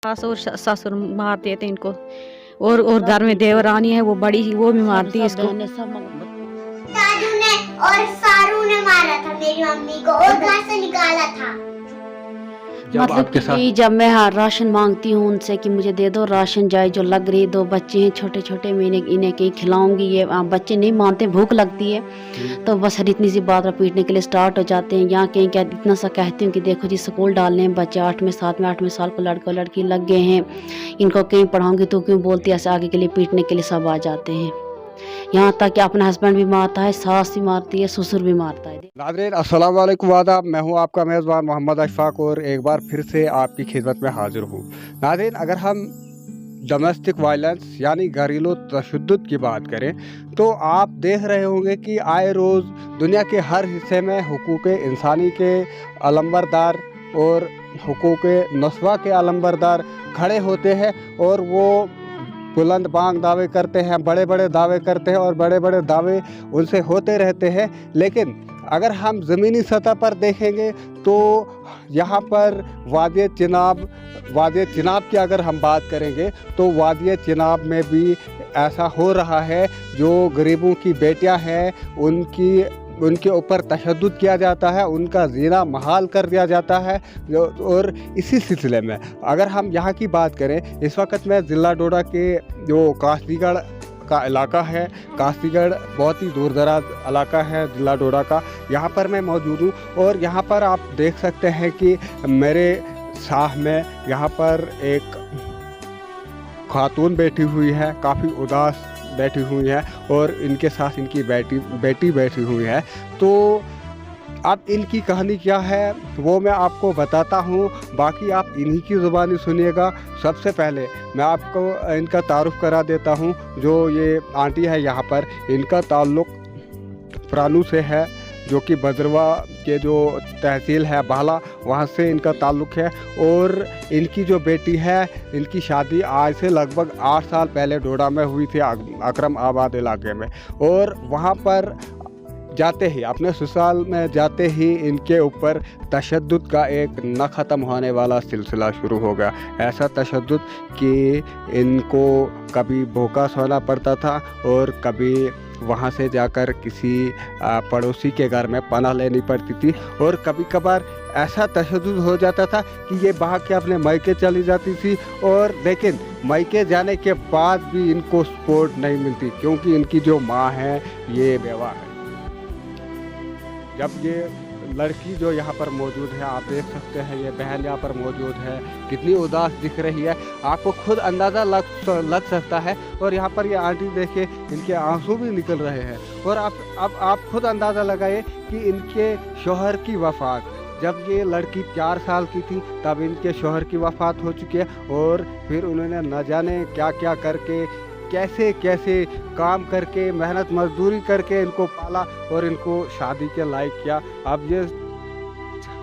सास और ससुर मारते थे इनको और घर में देवरानी है वो बड़ी वो भी मारती है इसको। दादू ने और सारू ने मारा था मेरी मम्मी को और घर से निकाला था। जब आपके साथ जब मैं राशन मांगती हूँ उनसे कि मुझे दे दो राशन, जाए जो लग रही, 2 बच्चे हैं छोटे छोटे, मैं इन्हें कहीं खिलाऊंगी, ये बच्चे नहीं मानते, भूख लगती है तो बस हर इतनी सी बात पीटने के लिए स्टार्ट हो जाते हैं। यहाँ कहीं क्या इतना सा कहती हूँ कि देखो जी स्कूल डालने हैं बच्चे 8वें 7वें 8वें साल को लड़का लड़की लग गए हैं, इनको कहीं पढ़ाऊंगी तो क्यों बोलती है, ऐसे आगे के लिए पीटने के लिए सब आ जाते हैं। यहाँ तक कि अपना हस्बैंड भी मारता है, सास भी मारती है, ससुर भी मारता है। नाज़रीन अस्सलाम वालेकुम आदाब, मैं हूँ आपका मेज़बान मोहम्मद अशफाक और एक बार फिर से आपकी खिदमत में हाजिर हूँ। नाज़रीन अगर हम डोमेस्टिक वायलेंस यानी घरेलू तशद्दुद की बात करें तो आप देख रहे होंगे कि आए रोज़ दुनिया के हर हिस्से में हुकूक इंसानी के अलंबरदार और हुकूक नस्वा के अलंबरदार खड़े होते हैं और वो बुलंद बांग दावे करते हैं, बड़े बड़े दावे करते हैं और बड़े बड़े दावे उनसे होते रहते हैं। लेकिन अगर हम ज़मीनी सतह पर देखेंगे तो यहाँ पर वादी चिनाब की अगर हम बात करेंगे तो वादी चिनाब में भी ऐसा हो रहा है। जो गरीबों की बेटियाँ हैं उनके ऊपर तशद्दुद किया जाता है, उनका जीना महाल कर दिया जाता है। और इसी सिलसिले में अगर हम यहाँ की बात करें, इस वक्त मैं ज़िला डोडा के जो कास्तीगढ़ का इलाका है, कास्तीगढ़ बहुत ही दूर दराज इलाका है ज़िला डोडा का, यहाँ पर मैं मौजूद हूँ। और यहाँ पर आप देख सकते हैं कि मेरे साथ में यहाँ पर एक खातून बैठी हुई है, काफ़ी उदास बैठी हुई है और इनके साथ इनकी बेटी बैठी हुई है। तो अब इनकी कहानी क्या है वो मैं आपको बताता हूँ, बाकी आप इन्हीं की ज़ुबानी सुनिएगा। सबसे पहले मैं आपको इनका तारुफ करा देता हूँ। जो ये आंटी है यहाँ पर, इनका ताल्लुक़ प्रानू से है, जो कि बजरवा के जो तहसील है बाला, वहाँ से इनका ताल्लुक़ है। और इनकी जो बेटी है, इनकी शादी आज से लगभग 8 साल पहले डोडा में हुई थी, अकरम आबाद इलाके में। और वहाँ पर जाते ही, अपने ससुराल में जाते ही इनके ऊपर तशद्दुद का एक न ख़त्म होने वाला सिलसिला शुरू हो गया। ऐसा तशद्दुद कि इनको कभी भूखा सोना पड़ता था और कभी वहाँ से जाकर किसी पड़ोसी के घर में पनाह लेनी पड़ती थी। और कभी कभार ऐसा तशद्दुद हो जाता था कि ये भाग के अपने मायके चली जाती थी। और लेकिन मायके जाने के बाद भी इनको सपोर्ट नहीं मिलती, क्योंकि इनकी जो माँ है ये बेवा है। जब ये लड़की जो यहाँ पर मौजूद है, आप देख सकते हैं ये बहन यहाँ पर मौजूद है, कितनी उदास दिख रही है, आपको खुद अंदाज़ा लग सकता है। और यहाँ पर ये आंटी देखिए, इनके आंसू भी निकल रहे हैं। और अब आप खुद अंदाज़ा लगाइए कि इनके शौहर की वफ़ात, जब ये लड़की 4 साल की थी तब इनके शौहर की वफ़ात हो चुकी है। और फिर उन्होंने न जाने क्या क्या करके, कैसे कैसे काम करके, मेहनत मजदूरी करके इनको पाला और इनको शादी के लायक किया। अब ये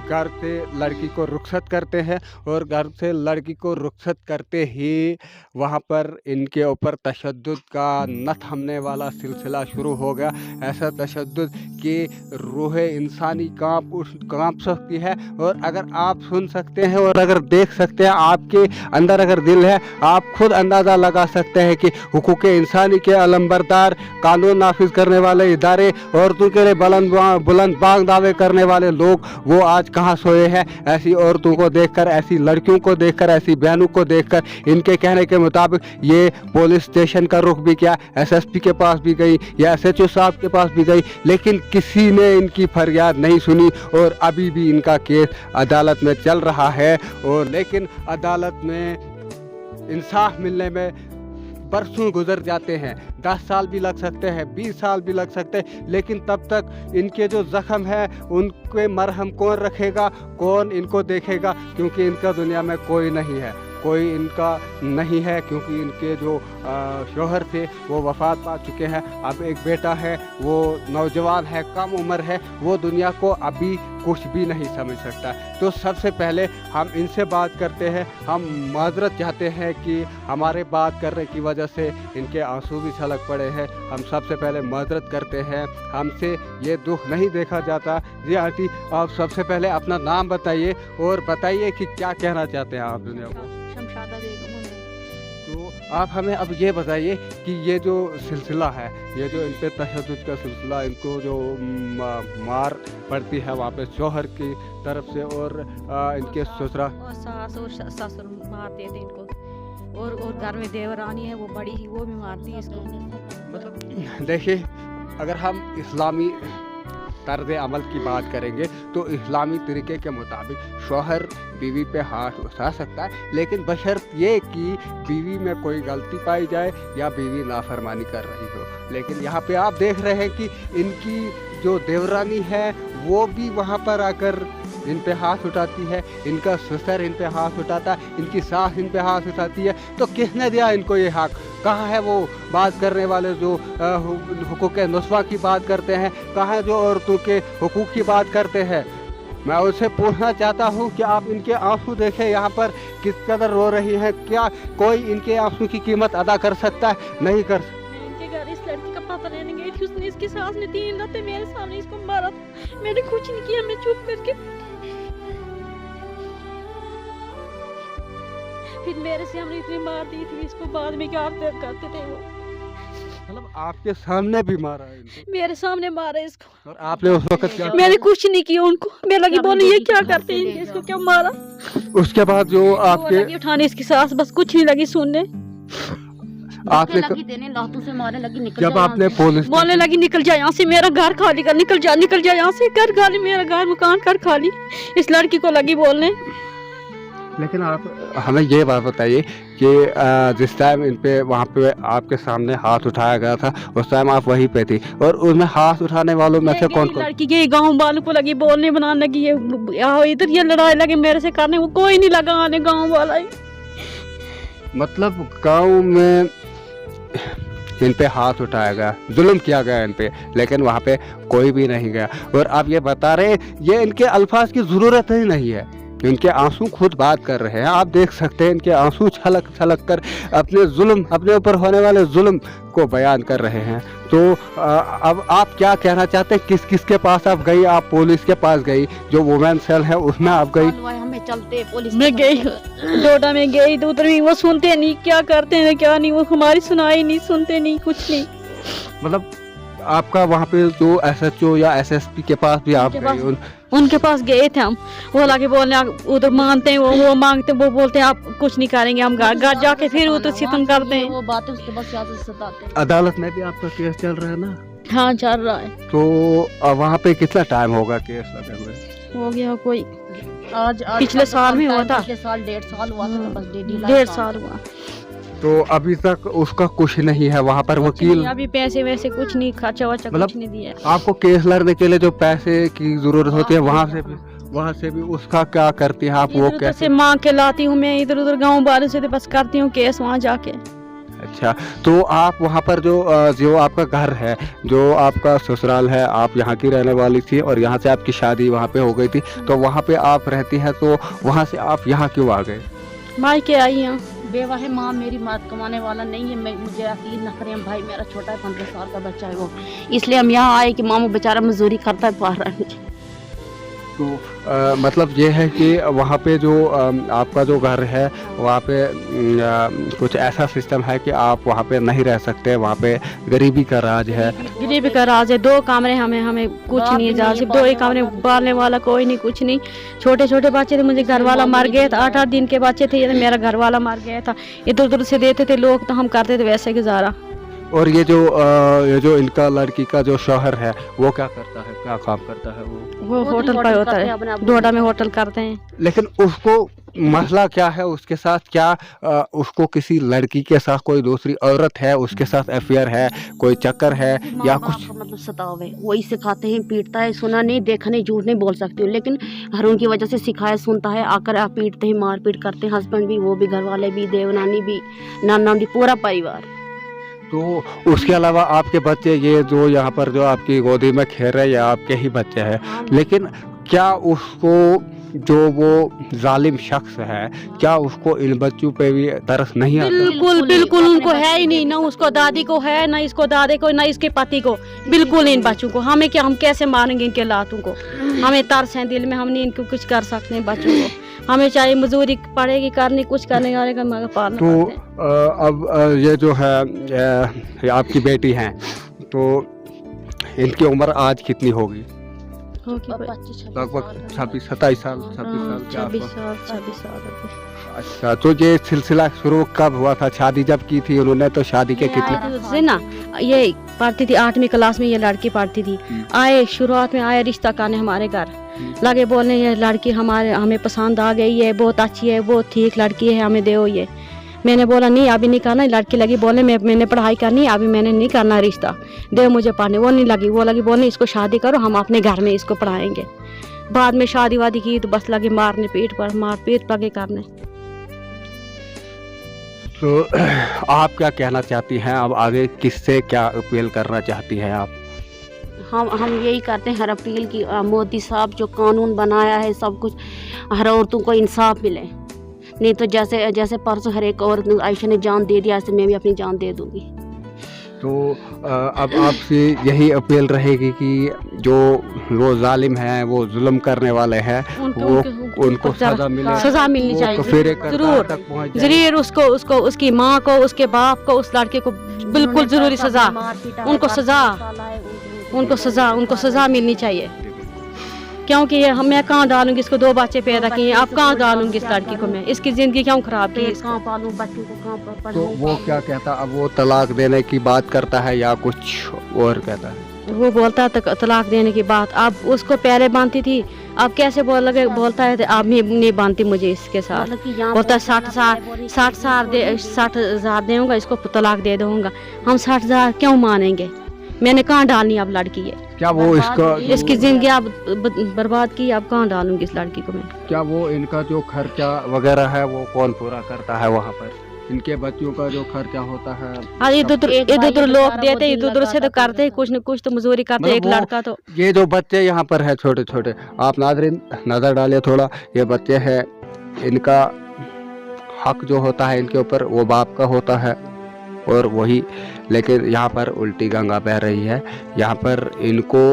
घर से लड़की को रुखसत करते हैं और घर से लड़की को रुखसत करते ही वहाँ पर इनके ऊपर तशद्दुद का न थमने वाला सिलसिला शुरू हो गया। ऐसा तशद्दुद कि रूह इंसानी कांप सकती है। और अगर आप सुन सकते हैं और अगर देख सकते हैं, आपके अंदर अगर दिल है, आप खुद अंदाज़ा लगा सकते हैं कि हुकूक इंसानी के अलंबरदार, कानून नाफिज करने वाले इदारे, औरतों के लिए बुलंद बांग दावे करने वाले लोग, वो आज कहाँ सोए हैं। ऐसी औरतों को देखकर, ऐसी लड़कियों को देखकर, ऐसी बहनों को देखकर, इनके कहने के मुताबिक ये पुलिस स्टेशन का रुख भी किया, एसएसपी के पास भी गई या एसएचओ साहब के पास भी गई, लेकिन किसी ने इनकी फरियाद नहीं सुनी। और अभी भी इनका केस अदालत में चल रहा है। और लेकिन अदालत में इंसाफ मिलने में बरसों गुजर जाते हैं, 10 साल भी लग सकते हैं, 20 साल भी लग सकते हैं। लेकिन तब तक इनके जो ज़ख्म है उनके मरहम कौन रखेगा, कौन इनको देखेगा, क्योंकि इनका दुनिया में कोई नहीं है, कोई इनका नहीं है। क्योंकि इनके जो शौहर थे वो वफ़ात पा चुके हैं। अब एक बेटा है, वो नौजवान है, कम उम्र है, वो दुनिया को अभी कुछ भी नहीं समझ सकता। तो सबसे पहले हम इनसे बात करते हैं। हम माजरत चाहते हैं कि हमारे बात करने की वजह से इनके आंसू भी छलक पड़े हैं। हम सबसे पहले माजरत करते हैं, हमसे ये दुख नहीं देखा जाता। जी आंटी, आप सबसे पहले अपना नाम बताइए और बताइए कि क्या कहना चाहते हैं आप दुनिया को। शमशाद सादा बेगम हूँ मैं। तो आप हमें अब ये बताइए कि ये जो सिलसिला है, ये जो इन पे तशद्दुद का सिलसिला, इनको जो मार पड़ती है वहाँ पे शौहर की तरफ से और इनके ससुरा और सास और ससुर मारते थे इनको, और घर में देवरानी है वो बड़ी ही, वो भी मारती है इसको। मतलब देखिए, अगर हम इस्लामी तर्ज अमल की बात करेंगे तो इस्लामी तरीके के मुताबिक शौहर बीवी पे हाथ उठा सकता है, लेकिन बशर्त ये कि बीवी में कोई गलती पाई जाए या बीवी नाफरमानी कर रही हो। लेकिन यहाँ पे आप देख रहे हैं कि इनकी जो देवरानी है वो भी वहाँ पर आकर इन पे हाथ उठाती है, इनका ससुर इन पे हाथ उठाता है, इनकी सास इन पे हाथ उठाती है। तो किसने दिया इनको ये हक? कहाँ है वो बात करने वाले जो हुकूक नुस्वा की बात करते हैं? कहाँ है जो औरतों के हुकूक की बात करते हैं? मैं उनसे पूछना चाहता हूँ कि आप इनके आंसू देखें, यहाँ पर किस कदर रो रही हैं। क्या कोई इनके आंसू की कीमत अदा कर सकता है? नहीं कर सकता। इनके घर इस लड़की का पता लेने गई थी, उसने इसकी सास ने 3 रातें मेरे सामने इसको मारा था। मैंने कुछ नहीं किया, मैं चुप करके, फिर मेरे से हमने इतनी मार दी थी इसको, बाद में क्या करते थे वो। मतलब आपके सामने भी मारा है इनको? मेरे सामने मारा इसको। और आपने उस वक्त क्या? मैंने कुछ नहीं किया उनको, मैं लगी बोली ये क्या करते हैं, इसको क्यों मारा। उसके बाद जो वो आपके लगी उठाने इसकी सास, बस कुछ नहीं लगी सुनने। आपने लगी देने, लातों से मारने लगी, निकल जब जा आपने यहाँ से। पुलिस बोलने लगी निकल जा यहाँ से, मेरा घर खाली कर, निकल जा यहाँ से, घर खाली, मेरा घर मकान कर खाली। इस लड़की को लगी बोलने। लेकिन आप हमें ये बात बताइए कि जिस टाइम इन पे वहाँ पे आपके सामने हाथ उठाया गया था, उस टाइम आप वहीं पे थी, और उनमें हाथ उठाने वालों में से कौन कौन? लड़की के गांव वालों को लगी बोलने, बनाने लगी, ये इधर ये लड़ाई लगे मेरे से करने, वो कोई नहीं लगा आने, गांव वाला ही। मतलब गांव में इन पे हाथ उठाया गया, जुल्म किया गया इन पे, लेकिन वहाँ पे कोई भी नहीं गया। और आप ये बता रहे हैं ये इनके अल्फाज की ज़रूरत ही नहीं है, इनके आंसू खुद बात कर रहे हैं। आप देख सकते हैं इनके आंसू छलक छलक कर अपने जुल्म, अपने ऊपर होने वाले जुल्म को बयान कर रहे हैं। तो अब आप क्या कहना चाहते हैं? किस किस के पास आप गई? आप पुलिस के पास गई, जो वुमेन सेल है उसमें आप गई? हमें चलते पुलिस मैं गई डोडा में गई तो उधर भी वो सुनते नहीं, क्या करते हैं क्या नहीं, वो हमारी सुनाई नहीं, सुनते नहीं, कुछ नहीं। मतलब आपका वहाँ पे जो SHO या SSP के पास भी आप गए? उनके पास गए थे हम, वो लगे बोलने, उधर मानते हैं, वो मांगते, वो बोलते हैं आप कुछ नहीं करेंगे, हम घर जाके फिर उधर सितम करते हैं। वो बातें उसके बस याद से सताते हैं। अदालत में भी आपका केस चल रहा है ना? हाँ चल रहा है। तो वहाँ पे कितना टाइम होगा केस लगे हुए? हो गया कोई आज पिछले साल में हुआ था, पिछले साल 1.5 साल हुआ था, बस 1.5 साल हुआ। तो अभी तक उसका कुछ नहीं है वहाँ पर? वकील अभी पैसे वैसे कुछ नहीं, खर्चा वर्चा कुछ नहीं दिया। आपको केस लड़ने के लिए जो पैसे की जरूरत होती है वहाँ से भी उसका क्या करती है आप? वो कैसे से मांग के लाती हूँ मैं, इधर उधर गाँव वालों से, तो बस करती हूँ केस वहाँ जाके। अच्छा, तो आप वहाँ पर जो आपका घर है, जो आपका ससुराल है, आप यहाँ की रहने वाली थी और यहाँ से आपकी शादी वहाँ पे हो गई थी, तो वहाँ पे आप रहती हैं, तो वहाँ से आप यहाँ क्यों आ गए? मायके आई हैं। बेवा है, माँ मेरी माँ कमाने वाला नहीं है, मुझे अकेली न करें, भाई मेरा छोटा है, 15 साल का बच्चा है वो, इसलिए हम यहाँ आए कि मामू बेचारा मजदूरी करता है, पार रहा है। तो मतलब ये है कि वहाँ पे जो आपका जो घर है वहाँ पे कुछ ऐसा सिस्टम है कि आप वहाँ पे नहीं रह सकते, वहाँ पे गरीबी का राज है। गरीबी का राज है, 2 कमरे हमें कुछ नहीं है, जहाँ सिर्फ 2 ही कमरे, पालने वाला कोई नहीं, कुछ नहीं। छोटे छोटे बच्चे थे, मुझे घर वाला मर गया था, 8-8 दिन के बच्चे थे, ये मेरा घर वाला मर गया था, इधर उधर से देते थे लोग, तो हम करते थे वैसे गुजारा। और ये जो इनका लड़की का जो शौहर है वो क्या करता है, क्या काम करता है? वो होटल पर होता है, डोडा में होटल करते हैं। लेकिन उसको मसला क्या है उसके साथ? क्या उसको किसी लड़की के साथ कोई दूसरी औरत है, उसके साथ अफेयर है, कोई चक्कर है या कुछ? मतलब सतावे वही सिखाते हैं, पीटता है, सुना नहीं देखा नहीं, झूठ नहीं बोल सकती हूँ, लेकिन हरून की वजह से सिखाया, सुनता है, आकर आप पीटते हैं, मार पीट करते हैं, हस्बैंड भी, वो भी, घर वाले भी, देवनानी भी, नाना भी, पूरा परिवार। तो उसके अलावा आपके बच्चे ये जो यहाँ पर जो आपकी गोदी में खेल रहे हैं, ये आपके ही बच्चे हैं, लेकिन क्या उसको जो वो जालिम शख्स है, क्या उसको इन बच्चों पे भी तरस नहीं आता? बिल्कुल उनको है ही नहीं, ना उसको दादी को है, ना इसको दादे को, ना इसके पति को, बिल्कुल इन बच्चों को। हमें क्या, हम कैसे मारेंगे इनके लातों को? हमें तरस है दिल में, हम नहीं इनको कुछ कर सकते हैं बच्चों को। हमें चाहिए मजदूरी पड़ेगी करनी, कुछ करने वाले का मगर पालना तो पड़ता है। अब ये जो है आपकी बेटी हैं, तो इनकी उम्र आज कितनी होगी? होगी कोई लगभग 26-27 साल, 26 साल के 26 आसपास। साल 26 साल होगी। अच्छा, तो ये सिलसिला शुरू कब हुआ था? शादी जब की थी उन्होंने, तो शादी के कितने? से ना ये पढ़ती थी 8वीं क्लास में, ये लड़की पढ़ती थी। आए शुरुआत में आए रिश्ता करने हमारे घर, लगे बोलने ये लड़की हमें पसंद आ गई है, बहुत अच्छी है, बहुत ठीक लड़की है, हमें दो ये। मैंने बोला नहीं अभी नहीं करना। लड़की लगी बोलने मैंने पढ़ाई करनी, अभी मैंने नहीं करना रिश्ता, दे मुझे पढ़ने। वो नहीं लगी, वो लगी बोलने इसको शादी करो, हम अपने घर में इसको पढ़ाएंगे। बाद में शादी वादी की तो बस लगे मारने, पीट लगे करने। तो आप क्या कहना चाहती हैं? अब आगे किससे क्या अपील करना चाहती हैं आप? हम यही करते हैं हर अपील की मोदी साहब जो कानून बनाया है सब कुछ हर औरतों को इंसाफ मिले, नहीं तो जैसे परसों हर एक औरत आयशा ने जान दे दिया, ऐसे मैं भी अपनी जान दे दूंगी। तो अब आपसे यही अपील रहेगी कि जो वो जालिम हैं, वो जुल्म करने वाले हैं, उनको सजा मिलनी चाहिए जरूर। उसको उसकी माँ को, उसके बाप को, उस लड़के को बिल्कुल जरूरी सजा, उनको सजा मिलनी चाहिए। क्योंकि ये मैं कहाँ डालूंगी इसको, 2 बच्चे पैदा किए, अब कहाँ डालूंगी इस लड़की को मैं, इसकी जिंदगी क्यों खराब की, कहाँ पालूं बच्चों को, कहाँ पर। तो वो क्या कहता? अब वो तलाक देने की बात करता है या कुछ और कहता है? वो बोलता है तलाक देने की बात। अब उसको पहले बांधती थी, अब कैसे बोलता है अब नहीं बांधती मुझे इसके साथ। बोलता है 60,000 दूंगा, इसको तलाक दे दूंगा। हम 60,000 क्यों मानेंगे? मैंने कहाँ डालनी अब लड़की है? क्या वो इसकी जिंदगी अब बर्बाद की, अब कहाँ डालूंगी इस लड़की को मैं? क्या वो इनका जो खर्चा वगैरह है वो कौन पूरा करता है वहाँ पर? इनके बच्चों का जो खर्चा होता है इधर लोग देते, इधर से तो करते कुछ न कुछ तो मजदूरी करते। मतलब एक लड़का तो ये जो बच्चे यहाँ पर है छोटे छोटे, आप नाज़रीन नज़र डालिए थोड़ा, ये बच्चे हैं, इनका हक जो होता है इनके ऊपर वो बाप का होता है, और वही लेकिन यहाँ पर उल्टी गंगा बह रही है। यहाँ पर इनको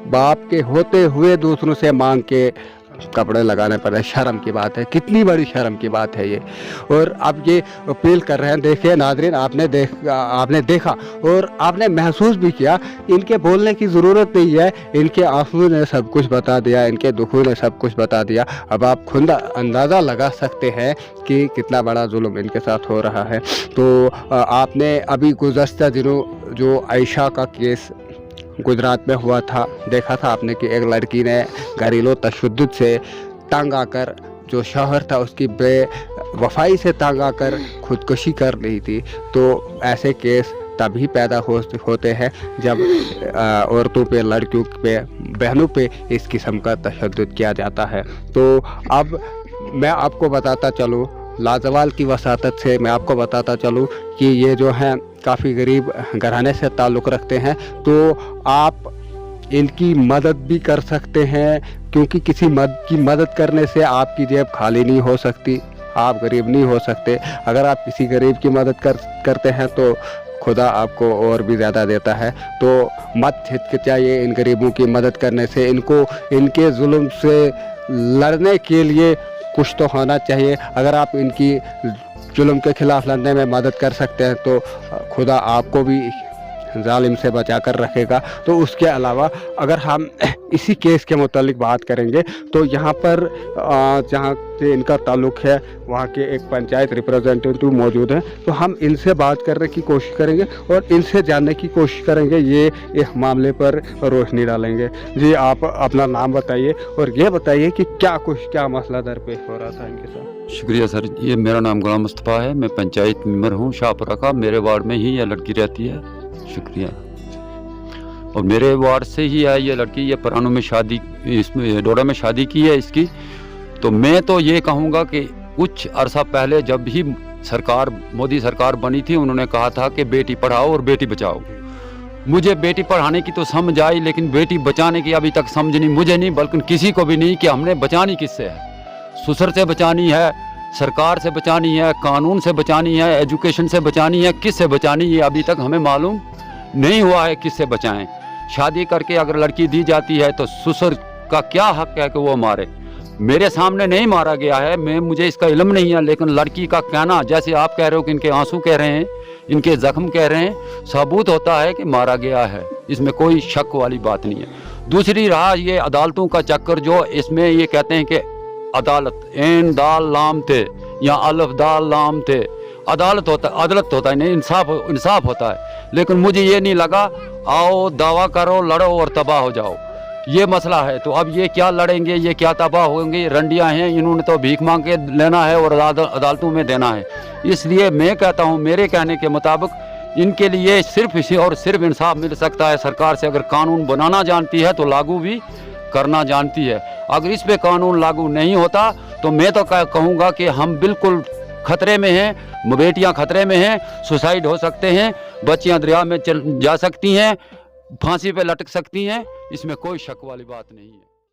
बाप के होते हुए दूसरों से मांग के कपड़े लगाने पड़े। शर्म की बात है, कितनी बड़ी शर्म की बात है ये। और अब ये अपील कर रहे हैं। देखिए नाज़रीन, आपने देखा और आपने महसूस भी किया, इनके बोलने की ज़रूरत नहीं है, इनके आंसू ने सब कुछ बता दिया, इनके दुखों ने सब कुछ बता दिया। अब आप खुद अंदाज़ा लगा सकते हैं कि कितना बड़ा जुल्म इनके साथ हो रहा है। तो आपने अभी गुज़श्ता दिनों जो आयशा का केस गुजरात में हुआ था, देखा था आपने कि एक लड़की ने घरेलू तशद्दुद से तंग आकर, जो शौहर था उसकी बेवफाई से तंग आकर खुदकुशी कर ली थी। तो ऐसे केस तभी पैदा होते हैं जब औरतों पे, लड़कियों पे, बहनों पे इस किस्म का तशद्दुद किया जाता है। तो अब मैं आपको बताता चलूँ, लाजवाल की वसातत से मैं आपको बताता चलूँ कि ये जो हैं काफ़ी गरीब घराने से ताल्लुक़ रखते हैं, तो आप इनकी मदद भी कर सकते हैं, क्योंकि किसी की मदद करने से आपकी जेब खाली नहीं हो सकती, आप गरीब नहीं हो सकते। अगर आप किसी गरीब की मदद करते हैं तो खुदा आपको और भी ज़्यादा देता है। तो मत हिचकिचाइए इन गरीबों की मदद करने से। इनको इनके जुल्म से लड़ने के लिए कुछ तो होना चाहिए। अगर आप इनकी जुल्म के खिलाफ लड़ने में मदद कर सकते हैं तो खुदा आपको भी जालिम से बचा कर रखेगा। तो उसके अलावा अगर हम इसी केस के मुतालिक बात करेंगे तो यहाँ पर जहाँ से इनका ताल्लुक़ है वहाँ के एक पंचायत रिप्रेजेंटेटिव मौजूद हैं, तो हम इनसे बात करने की कोशिश करेंगे और इनसे जानने की कोशिश करेंगे, ये इस मामले पर रोशनी डालेंगे। जी, आप अपना नाम बताइए और ये बताइए कि क्या मसला दरपेश हो रहा था इनके साथ। शुक्रिया सर, ये मेरा नाम गुलाम मुस्तफ़ा है, मैं पंचायत मेंबर हूँ शाहपुरा का। मेरे वार्ड में ही यह लड़की रहती है। शुक्रिया। और मेरे वार्ड से ही है ये लड़की, ये परानों में शादी, इसमें डोडा में शादी की है इसकी। तो मैं तो ये कहूँगा कि कुछ अरसा पहले जब भी मोदी सरकार बनी थी, उन्होंने कहा था कि बेटी पढ़ाओ और बेटी बचाओ। मुझे बेटी पढ़ाने की तो समझ आई, लेकिन बेटी बचाने की अभी तक समझ नहीं, मुझे नहीं बल्कि किसी को भी नहीं, कि हमने बचानी किससे है। ससुर से बचानी है, सरकार से बचानी है, कानून से बचानी है, एजुकेशन से बचानी है, किस से बचानी, ये अभी तक हमें मालूम नहीं हुआ है किससे बचाएं। शादी करके अगर लड़की दी जाती है तो ससुर का क्या हक है कि वो मारे। मेरे सामने नहीं मारा गया है, मुझे इसका इल्म नहीं है, लेकिन लड़की का कहना, जैसे आप कह रहे हो कि इनके आंसू कह रहे हैं, इनके जख्म कह रहे हैं, सबूत होता है कि मारा गया है, इसमें कोई शक वाली बात नहीं है। दूसरी रहा ये अदालतों का चक्कर, जो इसमें ये कहते हैं कि अदालत एन दाल लाम थे या अल्फ दाल लाम थे, अदालत होता है नहीं, इंसाफ होता है। लेकिन मुझे ये नहीं लगा आओ दावा करो, लड़ो और तबाह हो जाओ, ये मसला है। तो अब ये क्या लड़ेंगे, ये क्या तबाह होंगे, रंडियां हैं, इन्होंने तो भीख मांग के लेना है और अदालतों में देना है। इसलिए मैं कहता हूँ, मेरे कहने के मुताबिक इनके लिए सिर्फ इसी और सिर्फ इंसाफ मिल सकता है सरकार से। अगर कानून बनाना जानती है तो लागू भी करना जानती है। अगर इस पे कानून लागू नहीं होता तो मैं तो कहूँगा कि हम बिल्कुल खतरे में हैं, बेटियां खतरे में हैं, सुसाइड हो सकते हैं, बच्चियां दरिया में जा सकती हैं, फांसी पे लटक सकती हैं, इसमें कोई शक वाली बात नहीं है।